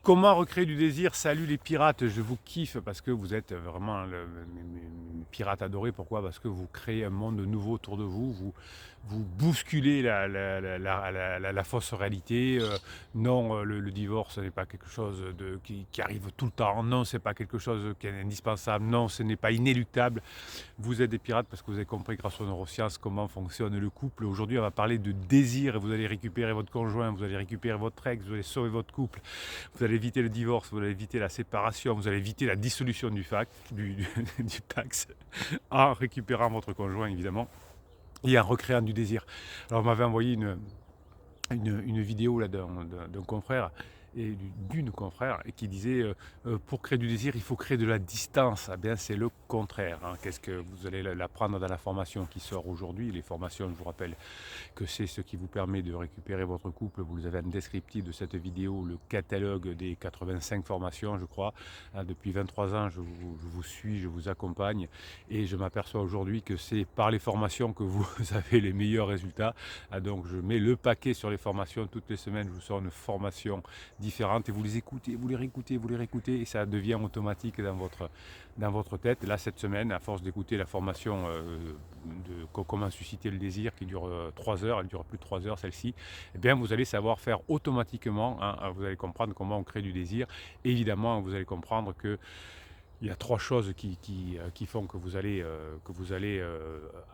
Comment recréer du désir? Salut les pirates, je vous kiffe parce que vous êtes vraiment mes pirates adorés. Pourquoi? Parce que vous créez un monde nouveau autour de vous, vous bousculez la fausse réalité. Non, le divorce ce n'est pas quelque chose qui arrive tout le temps. Non, c'est pas quelque chose qui est indispensable. Non, ce n'est pas inéluctable. Vous êtes des pirates parce que vous avez compris grâce aux neurosciences comment fonctionne le couple. Aujourd'hui, on va parler de désir et vous allez récupérer votre conjoint, vous allez récupérer votre ex, vous allez sauver votre couple, vous allez éviter le divorce, vous allez éviter la séparation, vous allez éviter la dissolution du Pax en récupérant votre conjoint évidemment et en recréant du désir. Alors, on m'avait envoyé une vidéo là d'un confrère et d'une confrère et qui disait pour créer du désir il faut créer de la distance. Eh bien c'est le contraire, hein. Qu'est-ce que vous allez l'apprendre dans la formation qui sort aujourd'hui? Les formations, je vous rappelle que c'est ce qui vous permet de récupérer votre couple. Vous avez un descriptif de cette vidéo, le catalogue des 85 formations je crois, hein. Depuis 23 ans je vous suis, je vous accompagne et je m'aperçois aujourd'hui que c'est par les formations que vous avez les meilleurs résultats. Ah, donc je mets le paquet sur les formations, toutes les semaines je vous sors une formation différente et vous les écoutez, vous les réécoutez, vous les réécoutez et ça devient automatique dans votre tête. Là cette semaine, à force d'écouter la formation de comment susciter le désir qui dure 3 heures, elle dure plus de 3 heures celle-ci, eh bien vous allez savoir faire automatiquement, hein, vous allez comprendre comment on crée du désir. Évidemment vous allez comprendre que il y a trois choses qui font que vous allez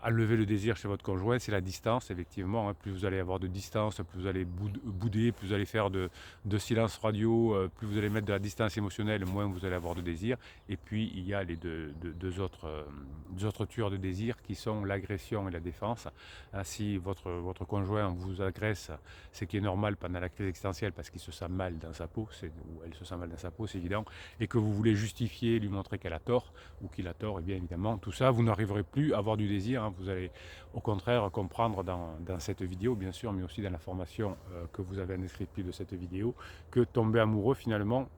enlever le désir chez votre conjoint. C'est la distance, effectivement, hein. Plus vous allez avoir de distance, plus vous allez bouder, plus vous allez faire de silence radio, plus vous allez mettre de la distance émotionnelle, moins vous allez avoir de désir. Et puis, il y a les deux autres tueurs de désir qui sont l'agression et la défense, hein. Si votre conjoint vous agresse, ce qui est normal pendant la crise existentielle parce qu'il se sent mal dans sa peau, ou elle se sent mal dans sa peau, c'est évident, et que vous voulez justifier, lui montrer qu'elle a tort ou qu'il a tort, et bien évidemment, tout ça, vous n'arriverez plus à avoir du désir, hein. Vous allez au contraire comprendre dans cette vidéo, bien sûr, mais aussi dans la formation que vous avez en descriptif de cette vidéo, que tomber amoureux, finalement,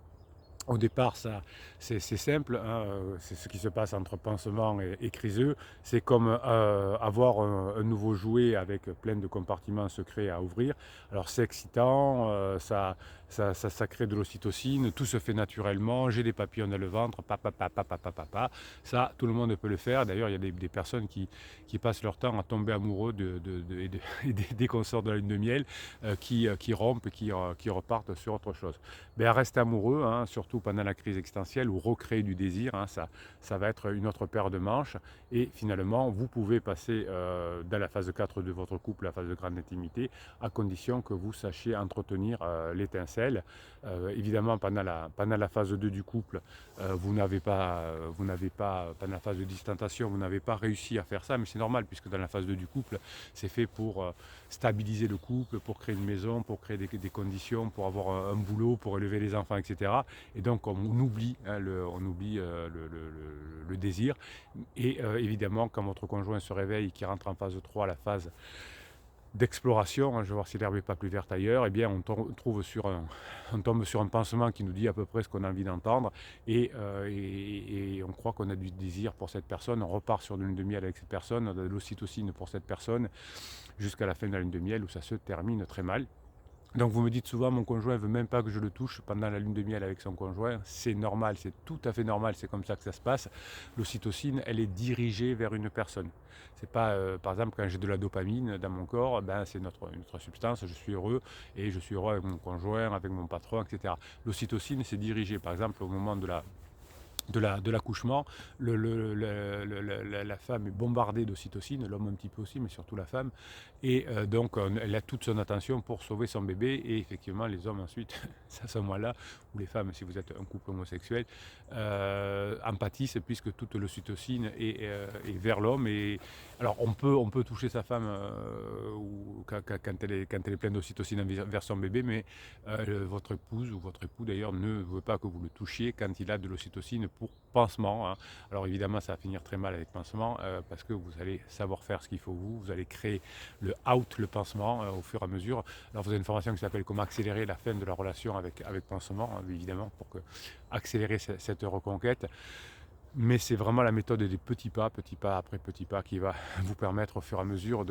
au départ, ça, c'est simple, hein, c'est ce qui se passe entre pansement et criseux. C'est comme avoir un nouveau jouet avec plein de compartiments secrets à ouvrir. Alors c'est excitant, ça crée de l'ocytocine, tout se fait naturellement, j'ai des papillons dans le ventre, papa, papa, papa, papa. Ça, tout le monde peut le faire. D'ailleurs, il y a des personnes qui passent leur temps à tomber amoureux dès qu'on sort de la lune de miel, qui rompent, qui repartent sur autre chose. Ben, rester amoureux, hein, surtout pendant la crise existentielle, ou recréer du désir, hein, ça va être une autre paire de manches. Et finalement, vous pouvez passer dans la phase 4 de votre couple, la phase de grande intimité, à condition que vous sachiez entretenir l'étincelle. Évidemment, pendant la phase 2 du couple, vous n'avez pas, pendant la phase de distanciation, vous n'avez pas réussi à faire ça, mais c'est normal, puisque dans la phase 2 du couple, c'est fait pour stabiliser le couple, pour créer une maison, pour créer des conditions, pour avoir un boulot, pour élever les enfants, etc. Et donc on oublie, hein, le désir. Et évidemment, quand votre conjoint se réveille et qu'il rentre en phase 3, la phase d'exploration, hein, je vais voir si l'herbe n'est pas plus verte ailleurs, eh bien on tombe sur un pansement qui nous dit à peu près ce qu'on a envie d'entendre et on croit qu'on a du désir pour cette personne, on repart sur une lune de miel avec cette personne, on a de l'ocytocine pour cette personne jusqu'à la fin de la lune de miel où ça se termine très mal. Donc vous me dites souvent, mon conjoint ne veut même pas que je le touche pendant la lune de miel avec son conjoint. C'est normal, c'est tout à fait normal, c'est comme ça que ça se passe. L'ocytocine, elle est dirigée vers une personne. C'est pas, par exemple, quand j'ai de la dopamine dans mon corps, ben, c'est notre substance, je suis heureux et je suis heureux avec mon conjoint, avec mon patron, etc. L'ocytocine, c'est dirigé, par exemple, au moment de l'accouchement, la femme est bombardée d'ocytocine, l'homme un petit peu aussi, mais surtout la femme, et donc elle a toute son attention pour sauver son bébé, et effectivement les hommes ensuite, c'est à ce moment-là, ou les femmes si vous êtes un couple homosexuel, empathissent puisque toute l'ocytocine est vers l'homme, et alors on peut toucher sa femme quand elle est pleine d'ocytocine vers son bébé, mais votre épouse ou votre époux d'ailleurs ne veut pas que vous le touchiez quand il a de l'ocytocine pour pansement, hein. Alors évidemment ça va finir très mal avec pansement parce que vous allez savoir faire ce qu'il faut vous allez créer le pansement au fur et à mesure. Alors vous avez une formation qui s'appelle comment accélérer la fin de la relation avec pansement, hein, évidemment pour accélérer cette reconquête. Mais c'est vraiment la méthode des petits pas après petits pas qui va vous permettre au fur et à mesure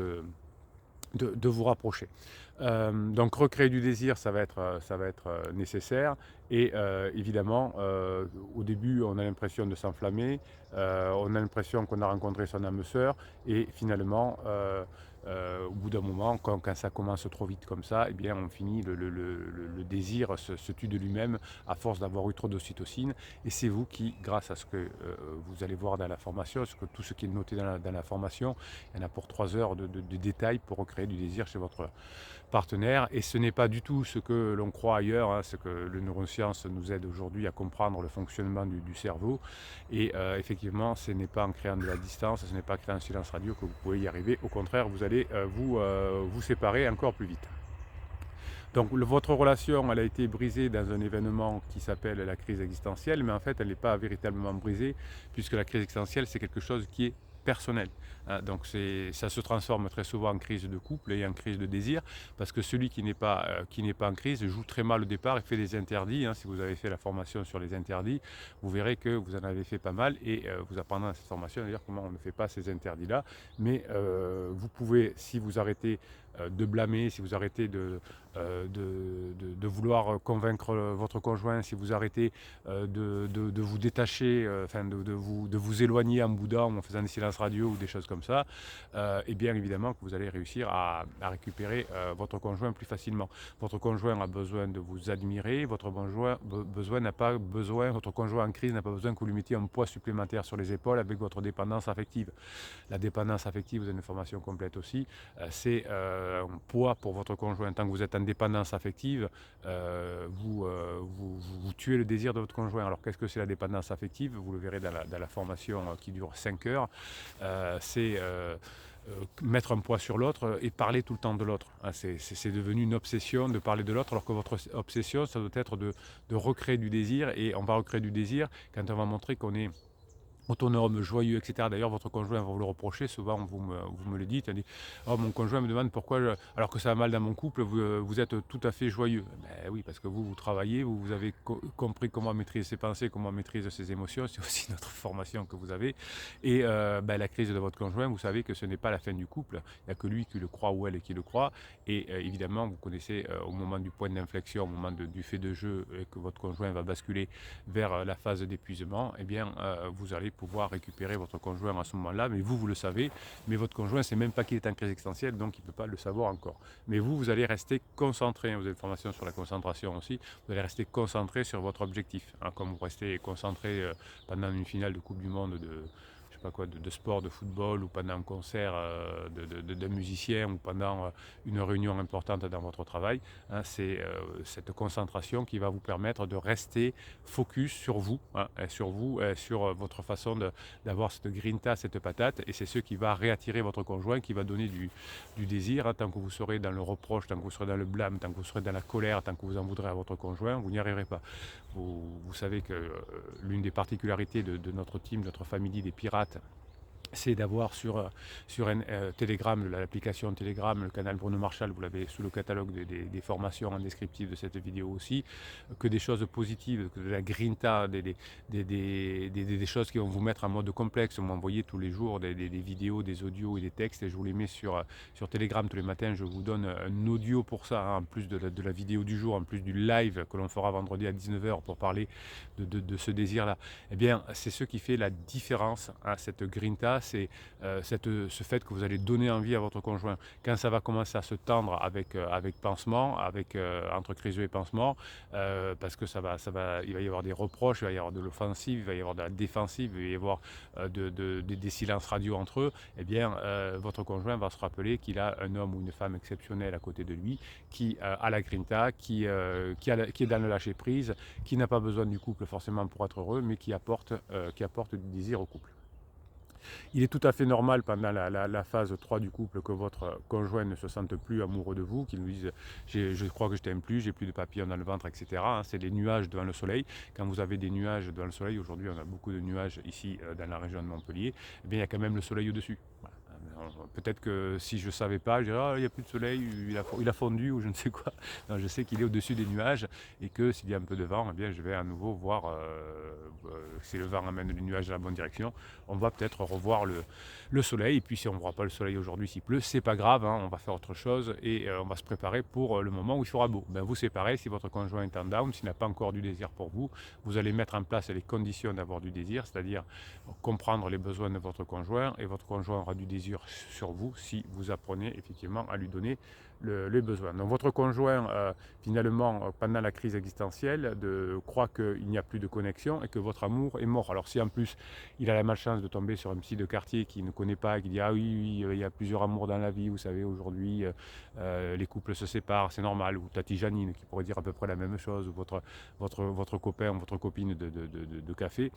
de vous rapprocher. Donc recréer du désir, ça va être nécessaire. Et évidemment, au début, on a l'impression de s'enflammer, on a l'impression qu'on a rencontré son âme sœur, et finalement, au bout d'un moment, quand ça commence trop vite comme ça, eh bien, on finit, le désir se tue de lui-même à force d'avoir eu trop d'ocytocine. Et c'est vous qui, grâce à ce que vous allez voir dans la formation, tout ce qui est noté dans la formation, il y en a pour 3 heures de détails pour recréer du désir chez votre partenaire. Et ce n'est pas du tout ce que l'on croit ailleurs, hein, ce que le neurosciences nous aide aujourd'hui à comprendre le fonctionnement du cerveau. Et effectivement, ce n'est pas en créant de la distance, ce n'est pas en créant un silence radio que vous pouvez y arriver. Au contraire, vous allez vous séparer encore plus vite. Donc votre relation, elle a été brisée dans un événement qui s'appelle la crise existentielle, mais en fait, elle n'est pas véritablement brisée, puisque la crise existentielle, c'est quelque chose qui est personnel. Donc ça se transforme très souvent en crise de couple et en crise de désir, parce que celui qui n'est pas en crise joue très mal au départ et fait des interdits. Si vous avez fait la formation sur les interdits, vous verrez que vous en avez fait pas mal, et vous apprendrez dans cette formation d'ailleurs comment on ne fait pas ces interdits-là. Mais vous pouvez, si vous arrêtez de blâmer, si vous arrêtez de vouloir convaincre votre conjoint, si vous arrêtez de vous détacher, de vous éloigner en boudant ou en faisant des silences radio ou des choses comme ça, et bien évidemment que vous allez réussir à récupérer votre conjoint plus facilement. Votre conjoint a besoin de vous admirer, votre conjoint en crise n'a pas besoin que vous lui mettiez un poids supplémentaire sur les épaules avec votre dépendance affective. La dépendance affective, vous avez une formation complète aussi, c'est un poids pour votre conjoint. Tant que vous êtes en dépendance affective, vous tuez le désir de votre conjoint. Alors qu'est-ce que c'est la dépendance affective? Vous le verrez dans la formation qui dure 5 heures. C'est mettre un poids sur l'autre et parler tout le temps de l'autre. C'est devenu une obsession de parler de l'autre, alors que votre obsession, ça doit être de recréer du désir. Et on va recréer du désir quand on va montrer qu'on est autonome, joyeux, etc. D'ailleurs, votre conjoint va vous le reprocher. Souvent, vous me le dites. Elle dit, oh, mon conjoint me demande pourquoi, alors que ça va mal dans mon couple, vous êtes tout à fait joyeux. Ben oui, parce que vous travaillez, vous avez compris comment maîtriser ses pensées, comment maîtriser ses émotions. C'est aussi notre formation que vous avez. Et la crise de votre conjoint, vous savez que ce n'est pas la fin du couple. Il n'y a que lui qui le croit ou elle qui le croit. Et évidemment, vous connaissez au moment du point d'inflexion, au moment du fait de jeu, que votre conjoint va basculer vers la phase d'épuisement, eh bien, vous allez pouvoir récupérer votre conjoint à ce moment-là, mais vous le savez, mais votre conjoint ne sait même pas qu'il est en crise existentielle, donc il ne peut pas le savoir encore. Mais vous allez rester concentré, vous avez une formation sur la concentration aussi, vous allez rester concentré sur votre objectif, comme vous restez concentré pendant une finale de Coupe du Monde de sport, de football, ou pendant un concert d'un musicien, ou pendant une réunion importante dans votre travail. C'est cette concentration qui va vous permettre de rester focus sur vous, sur votre façon d'avoir cette grinta, cette patate, et c'est ce qui va réattirer votre conjoint, qui va donner du désir. Tant que vous serez dans le reproche, tant que vous serez dans le blâme, tant que vous serez dans la colère, tant que vous en voudrez à votre conjoint, vous n'y arriverez pas. Vous savez que l'une des particularités de notre team, notre famille des pirates, c'est d'avoir sur Telegram, l'application Telegram, le canal Bruno Marchal, vous l'avez sous le catalogue des formations en descriptif de cette vidéo aussi, que des choses positives, que de la grinta, des choses qui vont vous mettre en mode complexe. Vous m'envoyez tous les jours des vidéos, des audios et des textes, et je vous les mets sur Telegram tous les matins. Je vous donne un audio pour ça, en plus de la vidéo du jour, en plus du live que l'on fera vendredi à 19h pour parler de ce désir-là. Eh bien, c'est ce qui fait la différence, cette grinta, c'est ce fait que vous allez donner envie à votre conjoint. Quand ça va commencer à se tendre avec pansement, entre criseux et pansement, parce que il va y avoir des reproches, il va y avoir de l'offensive, il va y avoir de la défensive, il va y avoir des silences radio entre eux, eh bien, votre conjoint va se rappeler qu'il a un homme ou une femme exceptionnelle à côté de lui, qui a la grinta, qui est dans le lâcher-prise, qui n'a pas besoin du couple forcément pour être heureux, mais qui apporte du désir au couple. Il est tout à fait normal pendant la phase 3 du couple que votre conjoint ne se sente plus amoureux de vous, qu'il nous dise je crois que je t'aime plus, j'ai plus de papillons dans le ventre, etc. C'est les nuages devant le soleil. Quand vous avez des nuages devant le soleil, aujourd'hui on a beaucoup de nuages ici dans la région de Montpellier, eh bien, il y a quand même le soleil au-dessus. Voilà. Peut-être que si je ne savais pas, je dirais: «Ah, il n'y a plus de soleil, il a fondu» ou je ne sais quoi. Non, je sais qu'il est au-dessus des nuages et que s'il y a un peu de vent, eh bien, je vais à nouveau voir, si le vent amène les nuages dans la bonne direction, on va peut-être revoir le soleil. Et puis si on ne voit pas le soleil aujourd'hui, s'il pleut, c'est pas grave, hein, on va faire autre chose et on va se préparer pour le moment où il fera beau. Ben, vous, c'est pareil, si votre conjoint est en down, s'il n'a pas encore du désir pour vous, vous allez mettre en place les conditions d'avoir du désir, c'est-à-dire comprendre les besoins de votre conjoint, et votre conjoint aura du désir sur vous si vous apprenez effectivement à lui donner les besoins. Donc votre conjoint, finalement, pendant la crise existentielle, croit qu'il n'y a plus de connexion et que votre amour est mort. Alors si en plus il a la malchance de tomber sur un psy de quartier qui ne connaît pas, qui dit ah oui, oui, il y a plusieurs amours dans la vie, vous savez, aujourd'hui les couples se séparent, c'est normal, ou Tati Janine qui pourrait dire à peu près la même chose, ou votre copain ou votre copine de café.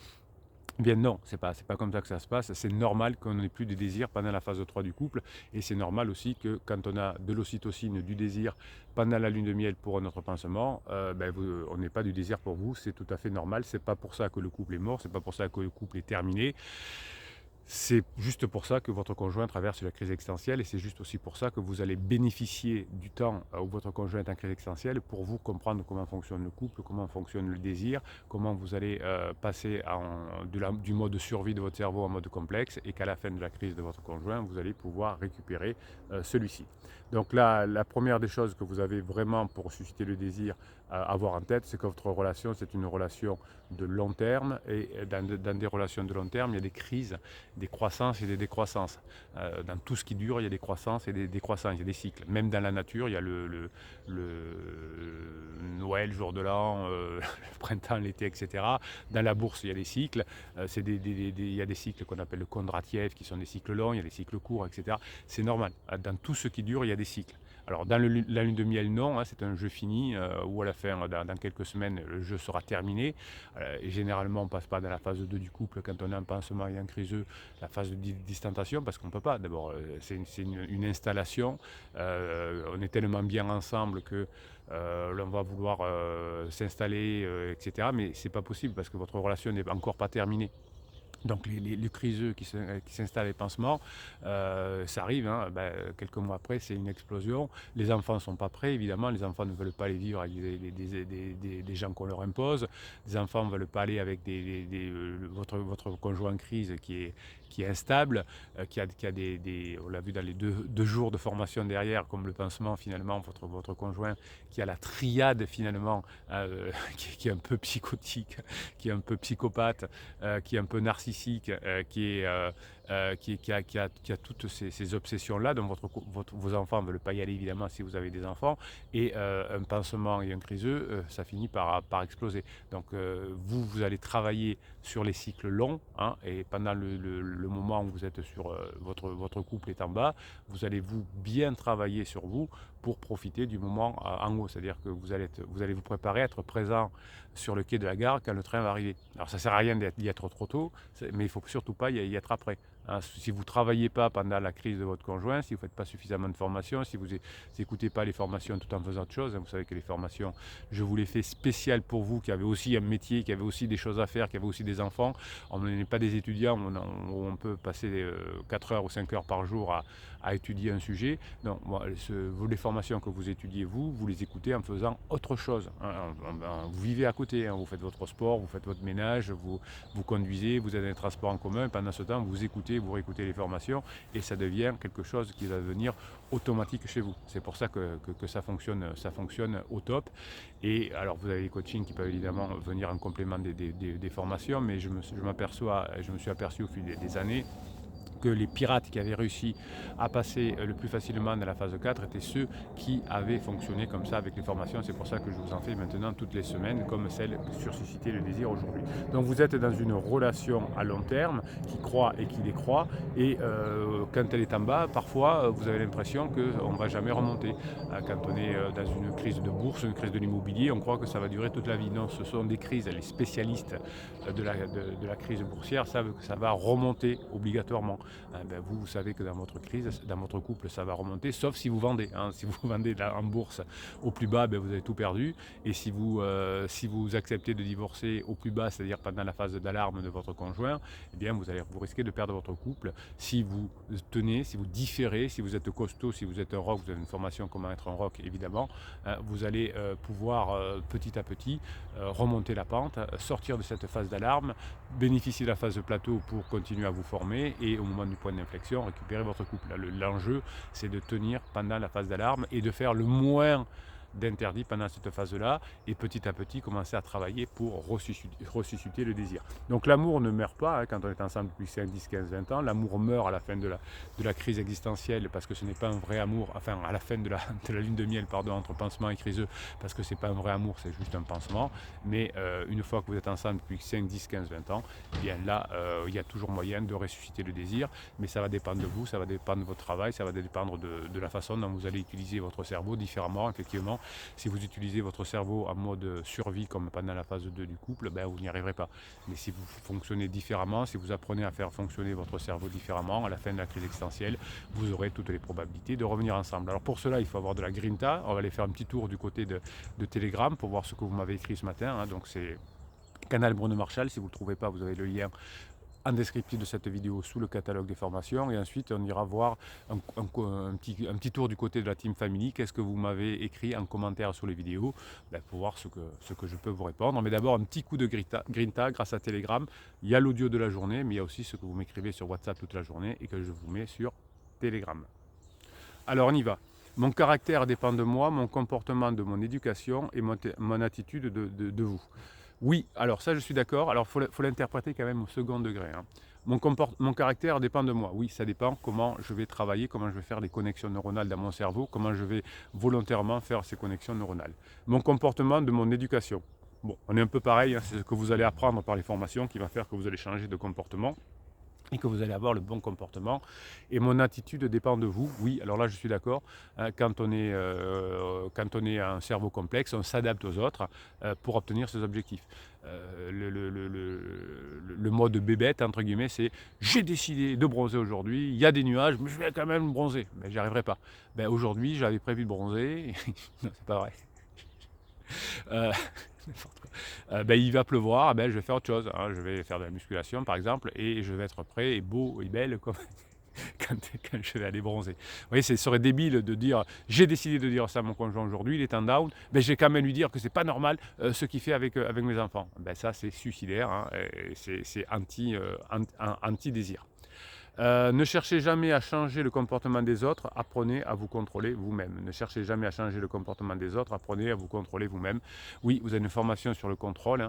Eh bien non, c'est pas comme ça que ça se passe. C'est normal qu'on n'ait plus de désir pendant la phase 3 du couple. Et c'est normal aussi que quand on a de l'ocytocine, du désir pendant la lune de miel pour notre pansement, on n'ait pas du désir pour vous. C'est tout à fait normal. C'est pas pour ça que le couple est mort. C'est pas pour ça que le couple est terminé. C'est juste pour ça que votre conjoint traverse la crise existentielle, et c'est juste aussi pour ça que vous allez bénéficier du temps où votre conjoint est en crise existentielle pour vous comprendre comment fonctionne le couple, comment fonctionne le désir, comment vous allez passer du mode survie de votre cerveau en mode complexe, et qu'à la fin de la crise de votre conjoint, vous allez pouvoir récupérer celui-ci. Donc là, la première des choses que vous avez vraiment pour susciter le désir à avoir en tête, c'est que votre relation, c'est une relation de long terme, et dans des relations de long terme, il y a des crises, des croissances et des décroissances. Dans tout ce qui dure, il y a des croissances et des décroissances, il y a des cycles. Même dans la nature, il y a le Noël, jour de l'an, le printemps, l'été, etc. Dans la bourse, il y a des cycles. Il y a des cycles qu'on appelle le Kondratiev, qui sont des cycles longs, il y a des cycles courts, etc. C'est normal. Dans tout ce qui dure, il y a des cycles. Alors dans la lune de miel, non, hein, c'est un jeu fini, où à la fin, dans quelques semaines, le jeu sera terminé. Et généralement, on ne passe pas dans la phase 2 du couple quand on est en pansement et en criseux, la phase de distanciation, parce qu'on ne peut pas. D'abord, c'est une installation, on est tellement bien ensemble que l'on va vouloir s'installer, etc. Mais ce n'est pas possible parce que votre relation n'est encore pas terminée. Donc les criseux qui s'installent, les pansements, ça arrive, hein, quelques mois après, c'est une explosion. Les enfants ne sont pas prêts, évidemment. Les enfants ne veulent pas les vivre avec des gens qu'on leur impose. Les enfants ne veulent pas aller avec votre conjoint en crise qui est instable, qui a on l'a vu dans les deux jours de formation derrière, comme le pansement, finalement, votre conjoint qui a la triade, finalement, qui est un peu psychotique, qui est un peu psychopathe, qui est un peu narcissique, qui a toutes ces obsessions-là, dont vos enfants ne veulent pas y aller, évidemment, si vous avez des enfants. Et un pansement et un criseux, ça finit par exploser. Donc vous allez travailler sur les cycles longs, hein, et pendant le moment où vous êtes sur votre couple est en bas, vous allez bien travailler sur vous pour profiter du moment en haut. C'est-à-dire que vous allez vous préparer à être présent sur le quai de la gare quand le train va arriver. Alors ça ne sert à rien d'y être trop tôt, mais il ne faut surtout pas y être après. Hein, si vous ne travaillez pas pendant la crise de votre conjoint, si vous ne faites pas suffisamment de formation, si vous n'écoutez pas les formations tout en faisant autre chose, hein, vous savez que les formations, je vous les fais spéciales pour vous, qui avez aussi un métier, qui avez aussi des choses à faire, qui avez aussi des enfants. On n'est pas des étudiants où on peut passer 4 heures ou 5 heures par jour à étudier un sujet. Non, les formations que vous étudiez, vous les écoutez en faisant autre chose. Hein. Vous vivez à côté, hein, vous faites votre sport, vous faites votre ménage, vous conduisez, vous êtes dans les transports en commun, et pendant ce temps, vous écoutez, vous réécoutez les formations, et ça devient quelque chose qui va devenir automatique chez vous. C'est pour ça que ça fonctionne au top. Et alors vous avez les coachings qui peuvent évidemment venir en complément des formations, mais je me suis aperçu au fil des années que les pirates qui avaient réussi à passer le plus facilement dans la phase 4 étaient ceux qui avaient fonctionné comme ça avec les formations. C'est pour ça que je vous en fais maintenant toutes les semaines, comme celle sur Susciter le désir aujourd'hui. Donc vous êtes dans une relation à long terme qui croît et qui décroît, et quand elle est en bas, parfois vous avez l'impression qu'on ne va jamais remonter. Quand on est dans une crise de bourse, une crise de l'immobilier, on croit que ça va durer toute la vie. Non, ce sont des crises. Les spécialistes de la crise boursière savent que ça va remonter obligatoirement. vous savez que dans votre crise, dans votre couple, ça va remonter, sauf si vous vendez. Si vous vendez en bourse au plus bas, vous avez tout perdu. Et si vous acceptez de divorcer au plus bas, c'est-à-dire pendant la phase d'alarme de votre conjoint, vous risquez de perdre votre couple. Si vous tenez, si vous différez, si vous êtes costaud, si vous êtes un rock, vous avez une formation comment être un rock évidemment, vous allez pouvoir petit à petit remonter la pente, sortir de cette phase d'alarme, bénéficier de la phase de plateau pour continuer à vous former et au moment du point d'inflexion, récupérer votre couple. L'enjeu, c'est de tenir pendant la phase d'alarme et de faire le moins d'interdit pendant cette phase-là et petit à petit commencer à travailler pour ressusciter le désir. Donc l'amour ne meurt pas quand on est ensemble depuis 5, 10, 15, 20 ans. L'amour meurt à la fin de la crise existentielle parce que ce n'est pas un vrai amour, enfin à la fin de la lune de miel, entre pansement et criseux, parce que c'est pas un vrai amour, c'est juste un pansement. Mais une fois que vous êtes ensemble depuis 5, 10, 15, 20 ans, là, il y a toujours moyen de ressusciter le désir, mais ça va dépendre de vous, ça va dépendre de votre travail, ça va dépendre de la façon dont vous allez utiliser votre cerveau différemment, effectivement. Si vous utilisez votre cerveau en mode survie comme pendant la phase 2 du couple, vous n'y arriverez pas. Mais si vous fonctionnez différemment, si vous apprenez à faire fonctionner votre cerveau différemment, à la fin de la crise existentielle, vous aurez toutes les probabilités de revenir ensemble. Alors pour cela, il faut avoir de la grinta. On va aller faire un petit tour du côté de Telegram pour voir ce que vous m'avez écrit ce matin. Donc c'est Canal Bruno Marchal. Si vous ne le trouvez pas, vous avez le lien en descriptif de cette vidéo sous le catalogue des formations, et ensuite on ira voir un petit tour du côté de la Team Family. Qu'est-ce que vous m'avez écrit en commentaire sur les vidéos, pour voir ce que je peux vous répondre. Mais d'abord un petit coup de grinta grâce à Telegram. Il y a l'audio de la journée, mais il y a aussi ce que vous m'écrivez sur WhatsApp toute la journée et que je vous mets sur Telegram. Alors on y va. Mon caractère dépend de moi, mon comportement de mon éducation et mon attitude de vous. Oui, alors ça je suis d'accord. Alors il faut l'interpréter quand même au second degré. Mon caractère dépend de moi. Oui, ça dépend comment je vais travailler, comment je vais faire des connexions neuronales dans mon cerveau, comment je vais volontairement faire ces connexions neuronales. Mon comportement de mon éducation. Bon, on est un peu pareil, c'est ce que vous allez apprendre par les formations qui va faire que vous allez changer de comportement et que vous allez avoir le bon comportement. Et mon attitude dépend de vous. Oui, alors là je suis d'accord. Quand on est un cerveau complexe, on s'adapte aux autres pour obtenir ses objectifs. Le mode bébête, entre guillemets, c'est j'ai décidé de bronzer aujourd'hui, il y a des nuages, mais je vais quand même bronzer. Mais j'y arriverai pas. Aujourd'hui, j'avais prévu de bronzer. Non, c'est pas vrai. Il va pleuvoir, je vais faire autre chose. Je vais faire de la musculation par exemple et je vais être prêt et beau et belle comme quand je vais aller bronzer. Vous voyez, ce serait débile de dire j'ai décidé de dire ça à mon conjoint aujourd'hui, il est en down, je vais quand même lui dire que c'est pas normal ce qu'il fait avec mes enfants. Ça c'est suicidaire, c'est anti-désir. Ne cherchez jamais à changer le comportement des autres, apprenez à vous contrôler vous-même. Ne cherchez jamais à changer le comportement des autres, apprenez à vous contrôler vous-même. Oui, vous avez une formation sur le contrôle.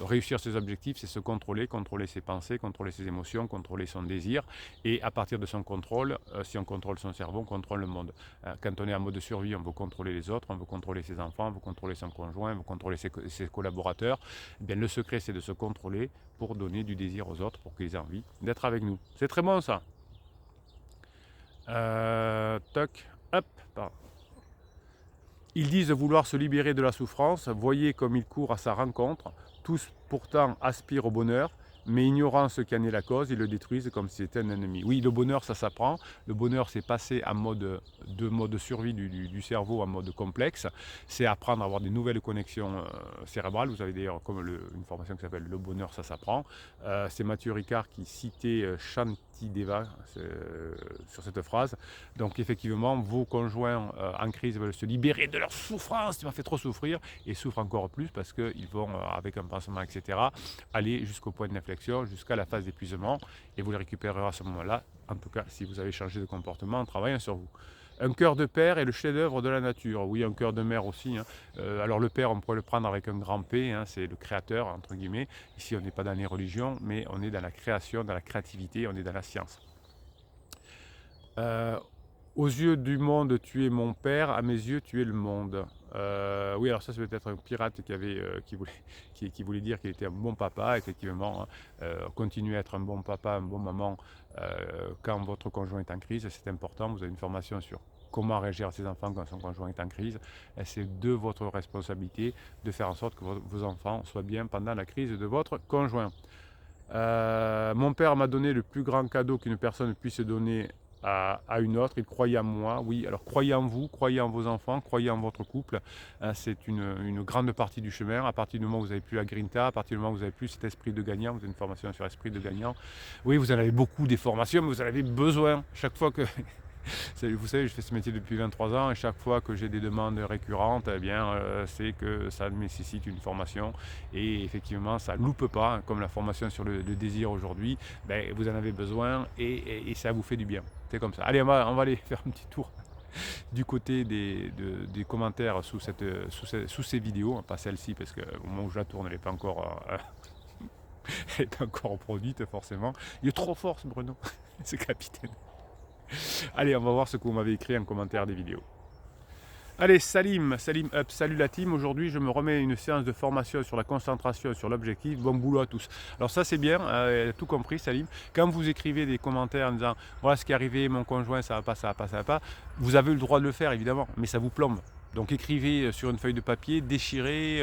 Réussir ses objectifs, c'est se contrôler, contrôler ses pensées, contrôler ses émotions, contrôler son désir. Et à partir de son contrôle, si on contrôle son cerveau, on contrôle le monde. Quand on est en mode survie, on veut contrôler les autres, on veut contrôler ses enfants, on veut contrôler son conjoint, on veut contrôler ses collaborateurs. Le secret, c'est de se contrôler pour donner du désir aux autres, pour qu'ils aient envie d'être avec nous. C'est très bon ça. Toc, hop, pardon. Ils disent vouloir se libérer de la souffrance, voyez comme ils courent à sa rencontre, tous pourtant aspirent au bonheur, mais ignorant ce qui en est la cause, ils le détruisent comme si c'était un ennemi. Oui, le bonheur, ça s'apprend. Le bonheur, c'est passer en mode survie du cerveau en mode complexe. C'est apprendre à avoir des nouvelles connexions cérébrales. Vous avez d'ailleurs comme une formation qui s'appelle Le bonheur, ça s'apprend. C'est Mathieu Ricard qui citait Shantideva sur cette phrase. Donc effectivement, vos conjoints en crise veulent se libérer de leur souffrance, qui m'a fait trop souffrir, et souffrent encore plus parce qu'ils vont, avec un pansement, etc., aller jusqu'au point d'inflexion, jusqu'à la phase d'épuisement, et vous les récupérerez à ce moment-là, en tout cas si vous avez changé de comportement en travaillant sur vous. Un cœur de père est le chef-d'œuvre de la nature. Oui, un cœur de mère aussi. Alors le père, on pourrait le prendre avec un grand P, c'est le créateur, entre guillemets. Ici, on n'est pas dans les religions, mais on est dans la création, dans la créativité, on est dans la science. Aux yeux du monde, tu es mon père, à mes yeux, tu es le monde. Oui, alors ça, c'est peut-être un pirate qui voulait dire qu'il était un bon papa, effectivement. Continuer à être un bon papa, un bon maman quand votre conjoint est en crise, c'est important. Vous avez une formation sur comment réagir à ses enfants quand son conjoint est en crise. C'est de votre responsabilité de faire en sorte que vos enfants soient bien pendant la crise de votre conjoint. Mon père m'a donné le plus grand cadeau qu'une personne puisse donner à une autre. Il croyait en moi. Oui, alors croyez en vous, croyez en vos enfants, croyez en votre couple. C'est une grande partie du chemin. À partir du moment où vous n'avez plus la grinta, à partir du moment où vous n'avez plus cet esprit de gagnant, vous avez une formation sur esprit de gagnant. Oui, vous en avez beaucoup des formations, mais vous en avez besoin. Chaque fois que vous savez, je fais ce métier depuis 23 ans et chaque fois que j'ai des demandes récurrentes, eh bien, c'est que ça nécessite une formation et effectivement, ça ne loupe pas, hein, comme la formation sur le désir aujourd'hui, ben, vous en avez besoin et ça vous fait du bien. C'est comme ça. Allez, on va aller faire un petit tour du côté des commentaires sous ces vidéos, pas celle-ci parce qu'au moment où je la tourne, elle n'est pas encore... elle n'est pas encore produite forcément. Il est trop fort ce Bruno, ce capitaine. Allez, on va voir ce que vous m'avez écrit en commentaire des vidéos. Allez, Salim Up, salut la team. Aujourd'hui, je me remets une séance de formation sur la concentration, sur l'objectif. Bon boulot à tous. Alors ça, c'est bien, tout compris, Salim. Quand vous écrivez des commentaires en disant « Voilà ce qui est arrivé, mon conjoint, ça va pas, ça va pas, ça va pas », vous avez le droit de le faire, évidemment, mais ça vous plombe. Donc écrivez sur une feuille de papier, déchirez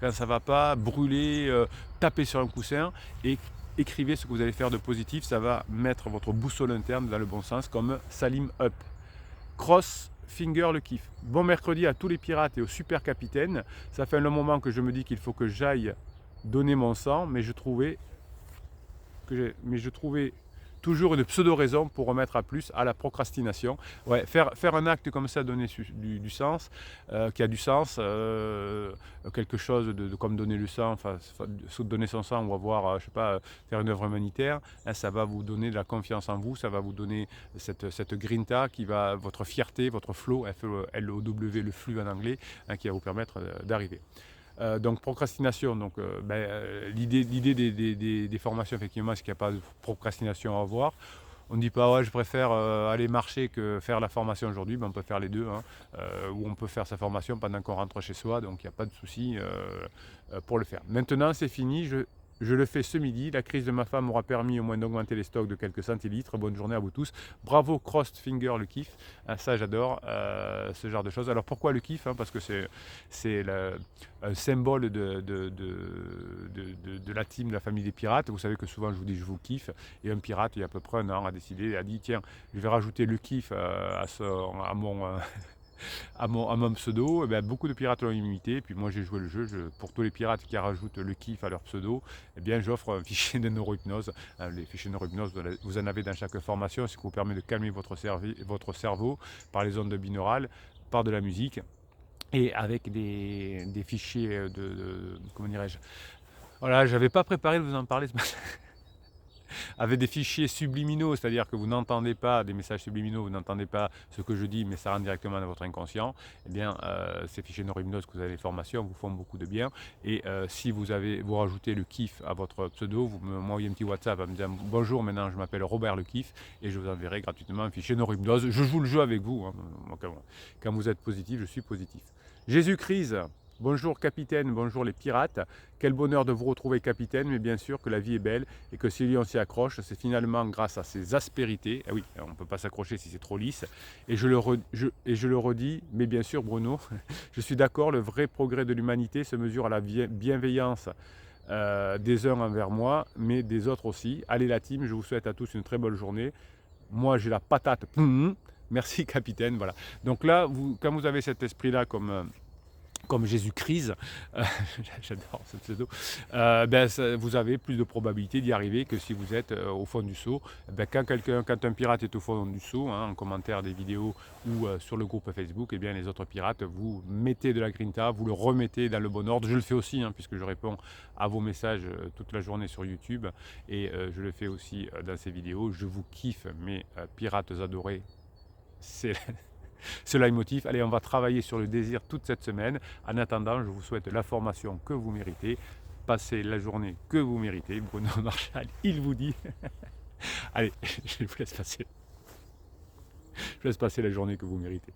quand ça va pas, brûlez, tapez sur un coussin et écrivez ce que vous allez faire de positif. Ça va mettre votre boussole interne dans le bon sens, comme Salim Up. Cross Finger le kiff. Bon mercredi à tous les pirates et aux super capitaines. Ça fait un long moment que je me dis qu'il faut que j'aille donner mon sang, mais je trouvais toujours une pseudo-raison pour remettre à plus à la procrastination. Ouais, faire un acte comme ça, donner du sens, qui a du sens, quelque chose comme donner le sang, enfin, donner son sang ou avoir, je sais pas, faire une œuvre humanitaire, hein, ça va vous donner de la confiance en vous, ça va vous donner cette grinta qui va, votre fierté, votre flow, F-L-O-W, le flux en anglais, hein, qui va vous permettre d'arriver. Donc procrastination, donc l'idée des formations effectivement, c'est qu'il n'y a pas de procrastination à avoir. On ne dit pas ouais, je préfère aller marcher que faire la formation aujourd'hui, ben, on peut faire les deux, hein, ou on peut faire sa formation pendant qu'on rentre chez soi, donc il n'y a pas de souci pour le faire. Maintenant c'est fini, je le fais ce midi. La crise de ma femme m'aura permis au moins d'augmenter les stocks de quelques centilitres. Bonne journée à vous tous. Bravo Crossed Finger le kiff. Ça j'adore ce genre de choses. Alors pourquoi le kiff, hein, parce que c'est un symbole de la team, de la famille des pirates. Vous savez que souvent je vous dis je vous kiffe. Et un pirate il y a à peu près un an a décidé, a dit tiens je vais rajouter le kiff à mon pseudo. Eh bien, beaucoup de pirates l'ont imité, et puis moi j'ai joué le jeu. Pour tous les pirates qui rajoutent le kiff à leur pseudo, eh bien j'offre un fichier de neurohypnose. Les fichiers de neurohypnose, vous en avez dans chaque formation, ce qui vous permet de calmer votre cerveau par les ondes binaurales, par de la musique, et avec des fichiers comment dirais-je, voilà, j'avais pas préparé de vous en parler ce matin. Avec des fichiers subliminaux, c'est-à-dire que vous n'entendez pas des messages subliminaux, vous n'entendez pas ce que je dis, mais ça rentre directement dans votre inconscient, eh bien, ces fichiers neurohypnose que vous avez les formations vous font beaucoup de bien. Et si vous rajoutez le kiff à votre pseudo, vous m'envoyez un petit WhatsApp en me disant bonjour, maintenant je m'appelle Robert le kiff, et je vous enverrai gratuitement un fichier neurohypnose. Je joue le jeu avec vous, hein. Quand vous êtes positif, je suis positif. Jésus-Christ. Bonjour capitaine, bonjour les pirates. Quel bonheur de vous retrouver capitaine, mais bien sûr que la vie est belle et que si on s'y accroche, c'est finalement grâce à ses aspérités. Ah oui, on ne peut pas s'accrocher si c'est trop lisse. Et je le redis, mais bien sûr Bruno, je suis d'accord, le vrai progrès de l'humanité se mesure à la bienveillance des uns envers moi, mais des autres aussi. Allez la team, je vous souhaite à tous une très bonne journée. Moi j'ai la patate. Merci capitaine, voilà. Donc là, quand vous avez cet esprit-là comme Jésus-Christ, j'adore ce pseudo, vous avez plus de probabilité d'y arriver que si vous êtes au fond du seau. Quand un pirate est au fond du seau, hein, en commentaire des vidéos ou sur le groupe Facebook, eh bien, les autres pirates, vous mettez de la grinta, vous le remettez dans le bon ordre. Je le fais aussi, hein, puisque je réponds à vos messages toute la journée sur YouTube, et je le fais aussi dans ces vidéos. Je vous kiffe, mes pirates adorés. C'est ce leitmotiv. Allez, on va travailler sur le désir toute cette semaine. En attendant, je vous souhaite la formation que vous méritez. Passez la journée que vous méritez. Bruno Marchal, il vous dit. Allez, je vous laisse passer. Je laisse passer la journée que vous méritez.